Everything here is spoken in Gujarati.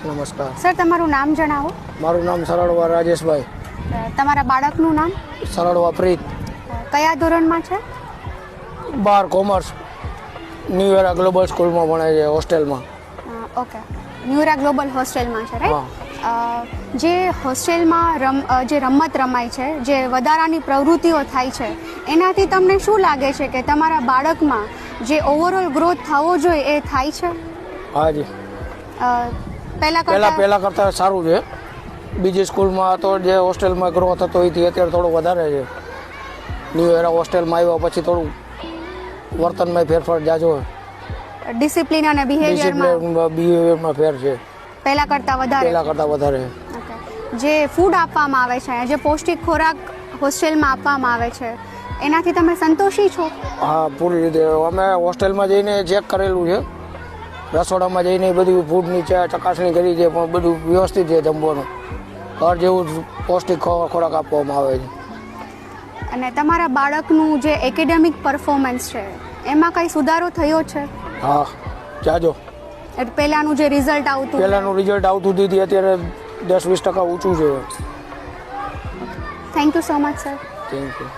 નમસ્કાર સર, તમારું નામ જણાવો. મારું નામ સરળવા રાજેશભાઈ. તમારા બાળકનું નામ? સરળવા પ્રીત. કયા ધોરણમાં છે? 12 કોમર્સ ન્યુ એરા ગ્લોબલ સ્કૂલમાં ભણે છે, હોસ્ટેલમાં. ઓકે, ન્યુ એરા ગ્લોબલ હોસ્ટેલમાં છે, રાઈટ? જે હોસ્ટેલમાં જે રમત રમાય છે, જે વધારાની પ્રવૃત્તિઓ થાય છે, એનાથી તમને શું લાગે છે કે તમારા બાળકમાં જે ઓવરઓલ ગ્રોથ થવો જોઈએ એ થાય છે? હાજી, પહેલા કરતાં સારું છે. બીજી સ્કૂલમાં તો જે હોસ્ટેલમાં ગ્રોથ હતો એથી અત્યારે થોડો વધારે છે. ન્યુ એરા હોસ્ટેલમાં આવ્યા પછી થોડું વર્તનમાં ફેરફાર જાજો. ડિસિપ્લિન અને બિહેવિયરમાં ફેર છે. પહેલા કરતાં વધારે. જે ફૂડ આપવામાં આવે છે, જે પૌષ્ટિક ખોરાક હોસ્ટેલમાં આપવામાં આવે છે, એનાથી તમે સંતોષી છો? હા, પૂરી રીતે. અમે હોસ્ટેલમાં જઈને ચેક કરેલું છે. રસોડામાં જઈને બધી ફૂડની ચકાસણી કરી છે, પણ બધું વ્યવસ્થિત છે. જમવાનું ઘર જેવું પૌષ્ટિક ખોરાક આપવામાં આવે છે. અને તમારા બાળકનું જે એકેડેમિક પરફોર્મન્સ છે એમાં કંઈ સુધારો થયો છે? હા, જાજો. પહેલાંનું જે રિઝલ્ટ આવતું હતું અત્યારે 10-20% ઊંચું છે. Thank you so much sir. Thank you.